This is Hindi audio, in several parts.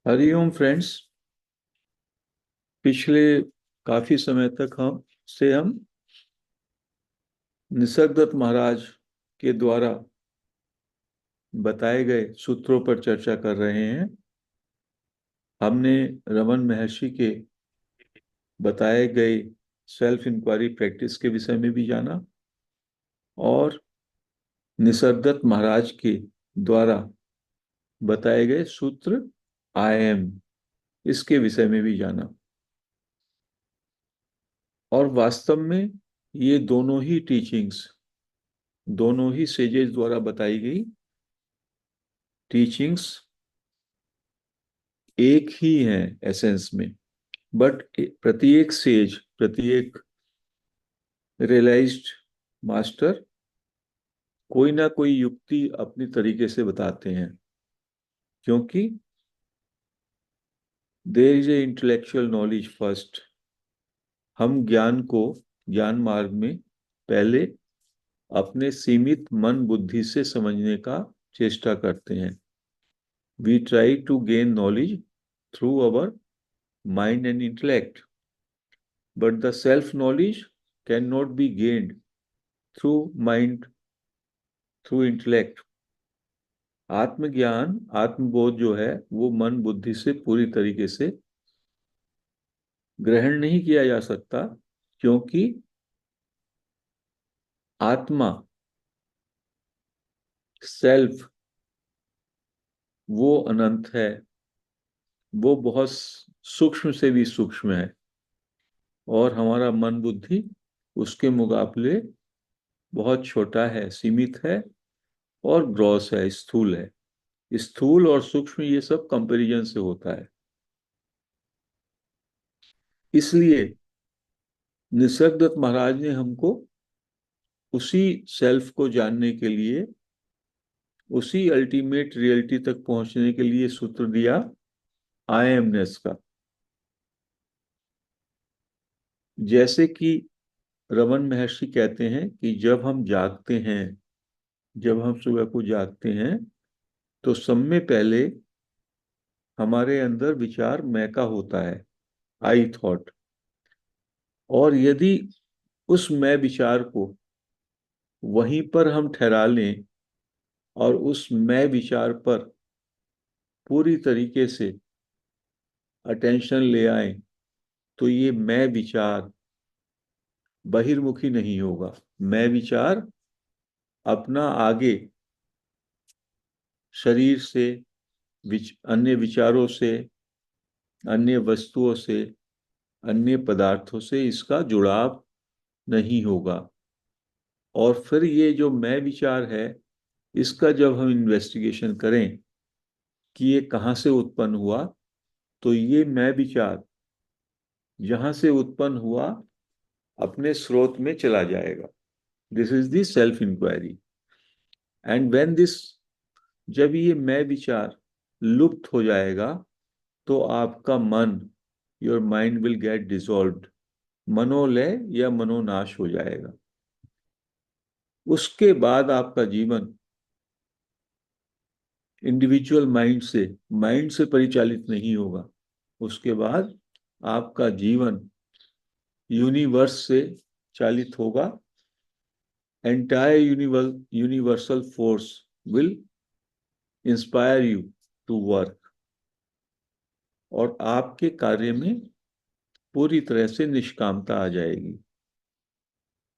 हरिओम फ्रेंड्स। पिछले काफी समय तक हम निसर्गदत्त महाराज के द्वारा बताए गए सूत्रों पर चर्चा कर रहे हैं। हमने रमन महर्षि के बताए गए सेल्फ इंक्वायरी प्रैक्टिस के विषय में भी जाना और निसर्गदत्त महाराज के द्वारा बताए गए सूत्र आई एम, इसके विषय में भी जाना। और वास्तव में ये दोनों ही टीचिंग्स, दोनों ही सेजेस द्वारा बताई गई टीचिंग्स एक ही हैं एसेंस में। बट प्रत्येक सेज, प्रत्येक रियलाइज्ड मास्टर कोई ना कोई युक्ति अपनी तरीके से बताते हैं, क्योंकि there is a intellectual knowledge first. हम ज्ञान को, ज्ञान मार्ग में पहले अपने सीमित मन बुद्धि से समझने का चेष्टा करते हैं। We try to gain knowledge through our mind and intellect, but the self knowledge cannot be gained through mind, through intellect. आत्मज्ञान, आत्मबोध जो है वो मन बुद्धि से पूरी तरीके से ग्रहण नहीं किया जा सकता, क्योंकि आत्मा, सेल्फ, वो अनंत है, वो बहुत सूक्ष्म से भी सूक्ष्म है, और हमारा मन बुद्धि उसके मुकाबले बहुत छोटा है, सीमित है और ग्रॉस है, स्थूल है। स्थूल और सूक्ष्म ये सब कंपैरिजन से होता है। इसलिए निसर्गदत्त महाराज ने हमको उसी सेल्फ को जानने के लिए, उसी अल्टीमेट रियलिटी तक पहुंचने के लिए सूत्र दिया आई एमनेस का। जैसे कि रमन महर्षि कहते हैं कि जब हम जागते हैं, जब हम सुबह को जागते हैं, तो सब में पहले हमारे अंदर विचार मैं का होता है, आई थॉट। और यदि उस मैं विचार को वहीं पर हम ठहरा लें और उस मैं विचार पर पूरी तरीके से अटेंशन ले आए, तो ये मैं विचार बहिर्मुखी नहीं होगा। मैं विचार अपना आगे शरीर से, अन्य विचारों से, अन्य वस्तुओं से, अन्य पदार्थों से इसका जुड़ाव नहीं होगा। और फिर ये जो मैं विचार है, इसका जब हम इन्वेस्टिगेशन करें कि ये कहाँ से उत्पन्न हुआ, तो ये मैं विचार जहां से उत्पन्न हुआ अपने स्रोत में चला जाएगा। This is the self inquiry. And when this, जब ये मैं विचार लुप्त हो जाएगा, तो आपका मन, your mind will get dissolved, मनोलय या मनोनाश हो जाएगा। उसके बाद आपका जीवन इंडिविजुअल माइंड से परिचालित नहीं होगा। उसके बाद आपका जीवन यूनिवर्स से चालित होगा। Entire universal force will inspire you to work, और आपके कार्य में पूरी तरह से निष्कामता आ जाएगी,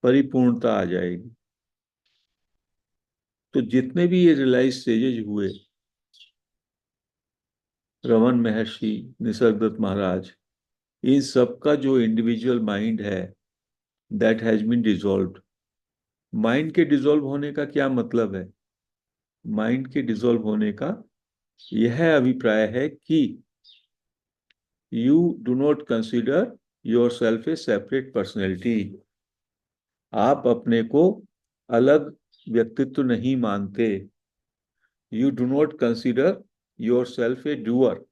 परिपूर्णता आ जाएगी। तो जितने भी ये रियलाइज स्टेजेज हुए, रमन महर्षि, निसर्गदत्त महाराज, इन सब का जो इंडिविजुअल माइंड है, that has been dissolved. Mind के डिसॉल्व होने का क्या मतलब है? माइंड के डिसॉल्व होने का यह अभिप्राय है कि you do not consider your self A separate personality. आप अपने को अलग व्यक्तित्व नहीं मानते। You do not consider your self A doer.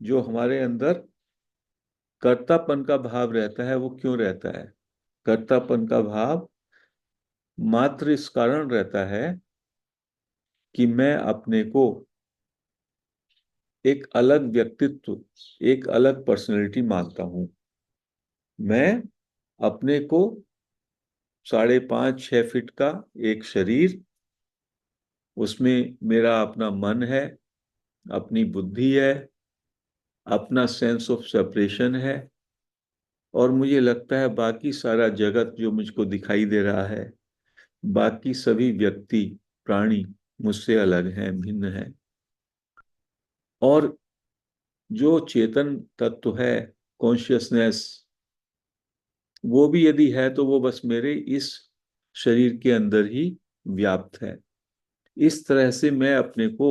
जो हमारे अंदर कर्तापन का भाव रहता है, वो क्यों रहता है? कर्तापन का भाव मात्र इस कारण रहता है कि मैं अपने को एक अलग व्यक्तित्व, एक अलग पर्सनैलिटी मानता हूं। मैं अपने को 5.5-6 फीट का एक शरीर, उसमें मेरा अपना मन है, अपनी बुद्धि है, अपना सेंस ऑफ सेपरेशन है, और मुझे लगता है बाकी सारा जगत जो मुझको दिखाई दे रहा है, बाकी सभी व्यक्ति, प्राणी मुझसे अलग हैं, भिन्न हैं। और जो चेतन तत्व है, कॉन्शियसनेस, वो भी यदि है तो वो बस मेरे इस शरीर के अंदर ही व्याप्त है। इस तरह से मैं अपने को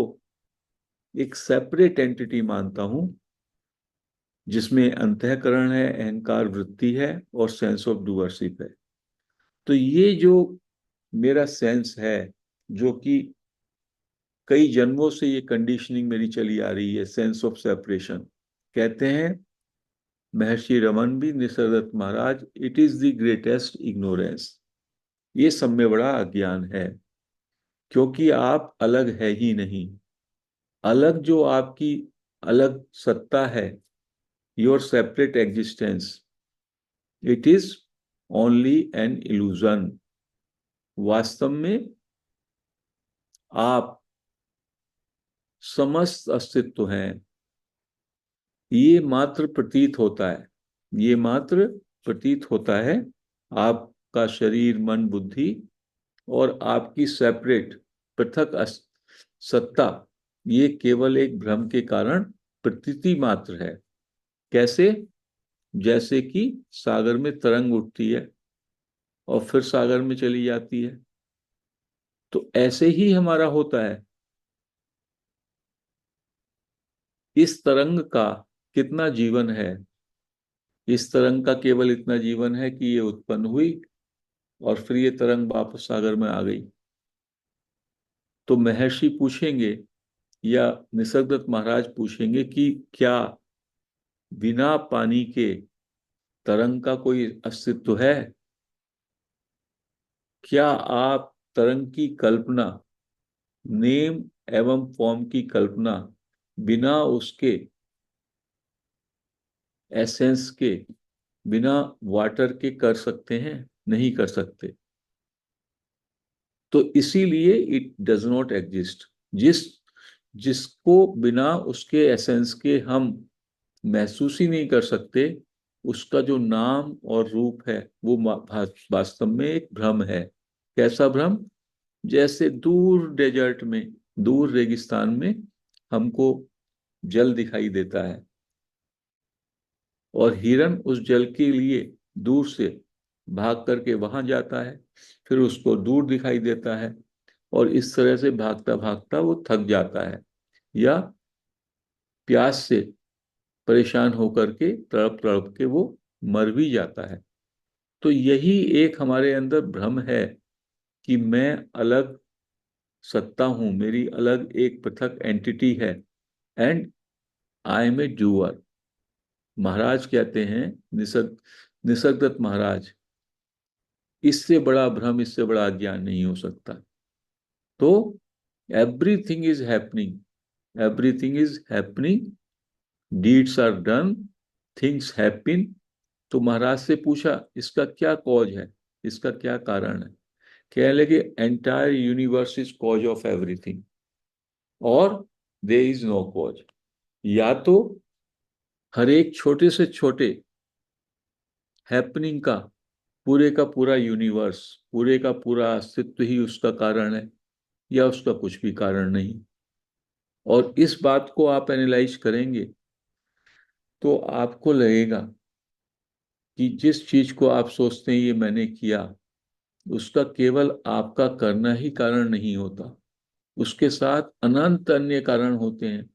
एक सेपरेट एंटिटी मानता हूं, जिसमें अंतःकरण है, अहंकार वृत्ति है, और सेंस ऑफ डूअरशिप है। तो ये जो मेरा सेंस है, जो कि कई जन्मों से ये कंडीशनिंग मेरी चली आ रही है, सेंस ऑफ सेपरेशन, कहते हैं महर्षि रमन भी, Nisargadatta Maharaj, it is the greatest ignorance. ये सब में बड़ा अज्ञान है, क्योंकि आप अलग है ही नहीं। अलग जो आपकी अलग सत्ता है, your separate existence, it is only an illusion. वास्तव में आप समस्त अस्तित्व हैं। ये मात्र प्रतीत होता है, ये मात्र प्रतीत होता है। आपका शरीर, मन, बुद्धि और आपकी सेपरेट, पृथक सत्ता, ये केवल एक भ्रम के कारण प्रतीति मात्र है। कैसे? जैसे कि सागर में तरंग उठती है और फिर सागर में चली जाती है, तो ऐसे ही हमारा होता है। इस तरंग का कितना जीवन है? इस तरंग का केवल इतना जीवन है कि ये उत्पन्न हुई और फिर ये तरंग वापस सागर में आ गई। तो महर्षि पूछेंगे, या निसर्गदत्त महाराज पूछेंगे कि क्या बिना पानी के तरंग का कोई अस्तित्व है? क्या आप तरंग की कल्पना, नेम एवं फॉर्म की कल्पना, बिना उसके एसेंस के, बिना वाटर के कर सकते हैं? नहीं कर सकते। तो इसीलिए इट डज नॉट एग्जिस्ट। जिसको बिना उसके एसेंस के हम महसूस ही नहीं कर सकते, उसका जो नाम और रूप है वो वास्तव में एक भ्रम है। कैसा भ्रम? जैसे दूर डेजर्ट में, दूर रेगिस्तान में हमको जल दिखाई देता है, और हिरन उस जल के लिए दूर से भाग करके वहां जाता है, फिर उसको दूर दिखाई देता है, और इस तरह से भागता भागता वो थक जाता है, या प्यास से परेशान होकर के तड़प तड़प के वो मर भी जाता है। तो यही एक हमारे अंदर भ्रम है कि मैं अलग सत्ता हूं, मेरी अलग एक पृथक एंटिटी है, and I am a doer. Maharaj कहते हैं, निसर्गदत्त महाराज, इससे बड़ा भ्रम, इससे बड़ा ज्ञान नहीं हो सकता। तो everything is happening, everything is happening, deeds are done, things happen. तो महाराज से पूछा, इसका क्या कॉज है, इसका क्या कारण है? कह लगे, entire universe is cause of everything, और देयर इज नो कॉज। या तो हर एक छोटे से छोटे हैपनिंग का पूरा यूनिवर्स, पूरे का पूरा अस्तित्व ही उसका कारण है, या उसका कुछ भी कारण नहीं। और इस बात को आप एनालाइज करेंगे तो आपको लगेगा कि जिस चीज को आप सोचते हैं ये मैंने किया, उसका केवल आपका करना ही कारण नहीं होता, उसके साथ अनंत अन्य कारण होते हैं।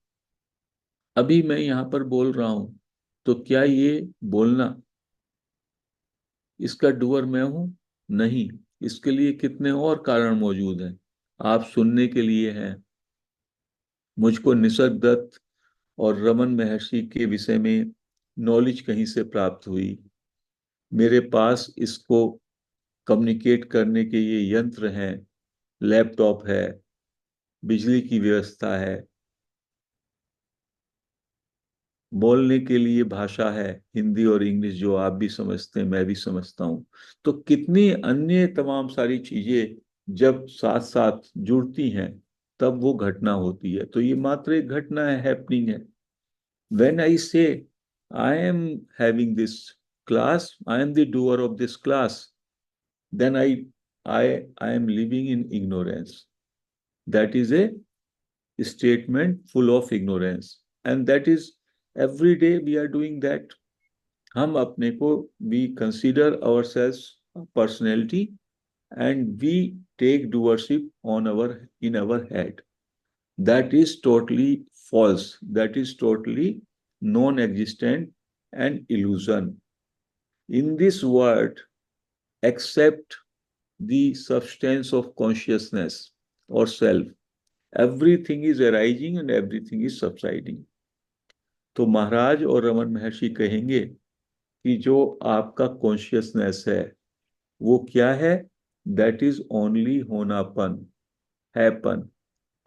अभी मैं यहां पर बोल रहा हूं, तो क्या ये बोलना, इसका डूअर मैं हूं? नहीं। इसके लिए कितने और कारण मौजूद हैं, आप सुनने के लिए हैं। मुझको निसर्गदत्त और रमन महर्षि के विषय में नॉलेज कहीं से प्राप्त हुई। मेरे पास इसको कम्युनिकेट करने के ये यंत्र हैं, लैपटॉप है, बिजली की व्यवस्था है, बोलने के लिए भाषा है हिंदी और इंग्लिश, जो आप भी समझते हैं, मैं भी समझता हूँ। तो कितनी अन्य तमाम सारी चीजें जब साथ साथ जुड़ती हैं तब वो घटना होती है। तो ये मात्र एक घटना है, हैपनिंग है। When I say I am having this class, I am the doer of this class, then I am living in ignorance. That is a statement full of ignorance. And that is every day we are doing that. हम अपने को, we consider ourselves a personality and we take doership in our head. That is totally false. That is totally non-existent and illusion. In this world, except the substance of consciousness or self, everything is arising and everything is subsiding. तो महाराज और रमन महर्षि कहेंगे कि जो आपका कॉन्शियसनेस है वो क्या है? दैट इज ओनली होनापन, हैपन,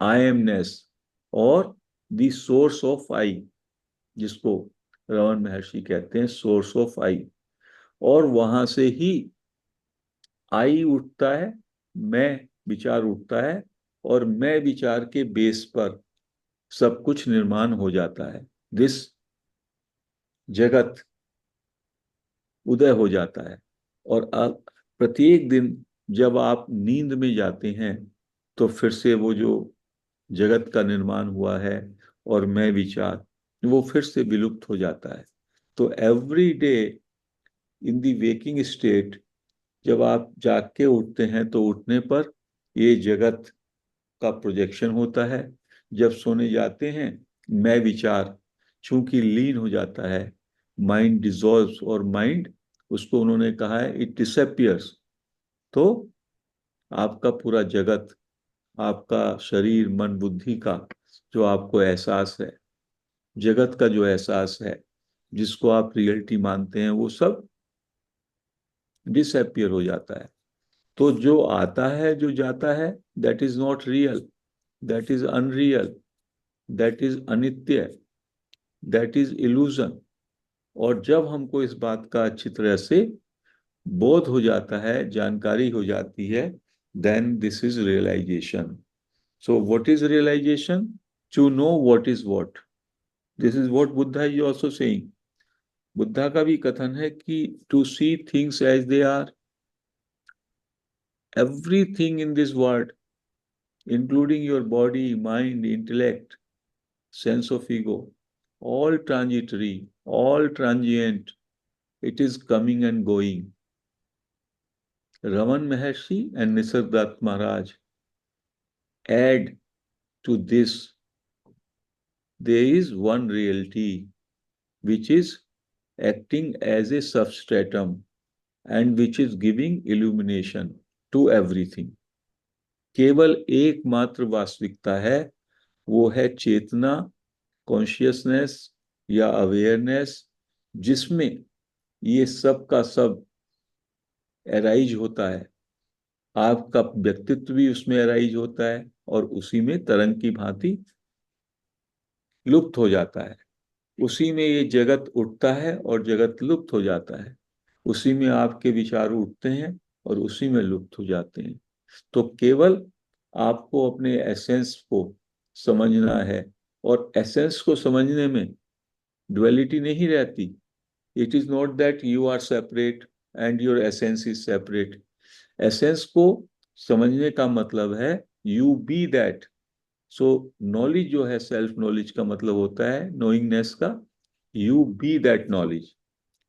आई एमनेस, और द सोर्स ऑफ आई, जिसको रमन महर्षि कहते हैं सोर्स ऑफ आई। और वहां से ही आई उठता है, मैं विचार उठता है, और मैं विचार के बेस पर सब कुछ निर्माण हो जाता है। दिस जगत उदय हो जाता है। और अब प्रत्येक दिन जब आप नींद में जाते हैं तो फिर से वो जो जगत का निर्माण हुआ है और मैं विचार, वो फिर से विलुप्त हो जाता है। तो every day in the waking state, जब आप जाग के उठते हैं तो उठने पर ये जगत का प्रोजेक्शन होता है। जब सोने जाते हैं मैं विचार चूंकि लीन हो जाता है, माइंड डिसॉल्व्स, और माइंड, उसको उन्होंने कहा है इट डिसअपियर्स। तो आपका पूरा जगत, आपका शरीर मन बुद्धि का जो आपको एहसास है, जगत का जो एहसास है, जिसको आप रियलिटी मानते हैं, वो सब डिसअपियर हो जाता है। तो जो आता है जो जाता है, that is not real, that is unreal, that is अनित्य, दैट इज इल्यूजन। और जब हमको इस बात का अच्छी तरह से बोध हो जाता है, जानकारी हो जाती है, then this is realization. So what is realization? To know what is what. This is what Buddha is also saying. Buddha का भी कथन है कि to see things as they are. Everything in this world, including your body, mind, intellect, sense of ego, all transitory, all transient. It is coming and going. Raman Maharshi and Nisargadatta Maharaj add to this, there is one reality which is acting as a substratum and which is giving illumination to everything. केवल एकमात्र वास्तविकता है, वो है चेतना, कॉन्शियसनेस या अवेयरनेस, जिसमें ये सब का सब एराइज होता है। आपका व्यक्तित्व भी उसमें एराइज होता है और उसी में तरंग की भांति लुप्त हो जाता है। उसी में ये जगत उठता है और जगत लुप्त हो जाता है। उसी में आपके विचार उठते हैं और उसी में लुप्त हो जाते हैं। तो केवल आपको अपने एसेंस को समझना है, और एसेंस को समझने में डुअलिटी नहीं रहती। It is not that you are separate and your essence is separate. Essence को समझने का मतलब है you be that. So knowledge जो है, सेल्फ नॉलेज का मतलब होता है नोइंगनेस का। You be that knowledge,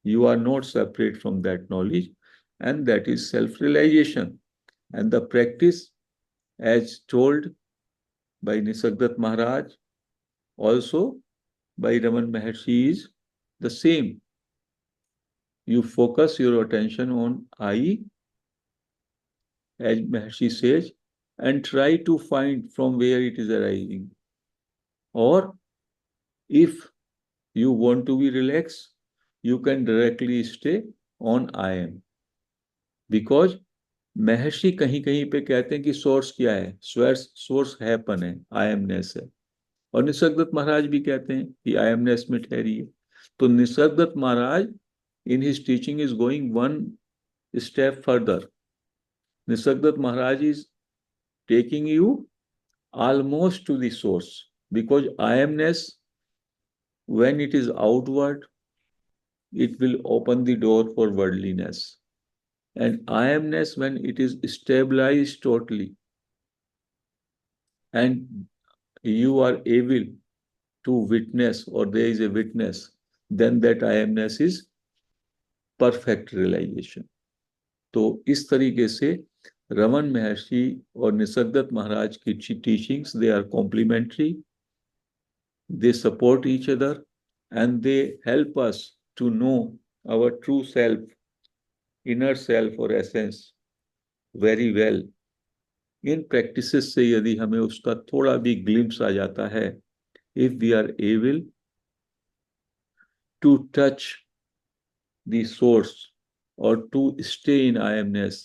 you are not separate from that knowledge, and that is self-realization. And the practice, as told by Nisargadatta Maharaj, also by Raman Maharshi, is the same. You focus your attention on I, as Maharshi says, and try to find from where it is arising. Or if you want to be relaxed, you can directly stay on I am. Because महर्षि कहीं कहीं पे कहते हैं कि सोर्स क्या है? सोर्स हैपन है, आई एमनेस है। और निसर्गदत्त महाराज भी कहते हैं कि आई एमनेस में ठहरिए। तो Nisargadatta Maharaj in his teaching is going one step further. Nisargadatta Maharaj is taking you almost to the source, because I amness, when it is outward, it will open the door for worldliness, and I amness, when it is stabilized totally and you are able to witness, or there is a witness, then that I amness is perfect realization. तो इस तरीके से रमन महर्षि और निसर्गदत्त महाराज की teachings, they are complementary, they support each other, and they help us to know our true self, inner self or essence very well. In practices से यदि हमें उसका थोड़ा भी ग्लिम्स आ जाता है, if we are able to touch the source or to stay in I amness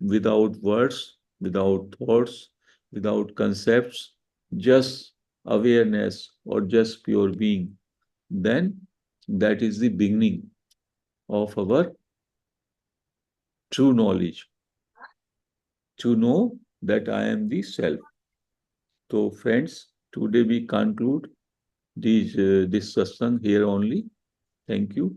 without words, without thoughts, without concepts, just awareness or just pure being, then that is the beginning of our true knowledge, to know that I am the self. So friends, today we conclude this satsang here only. Thank you.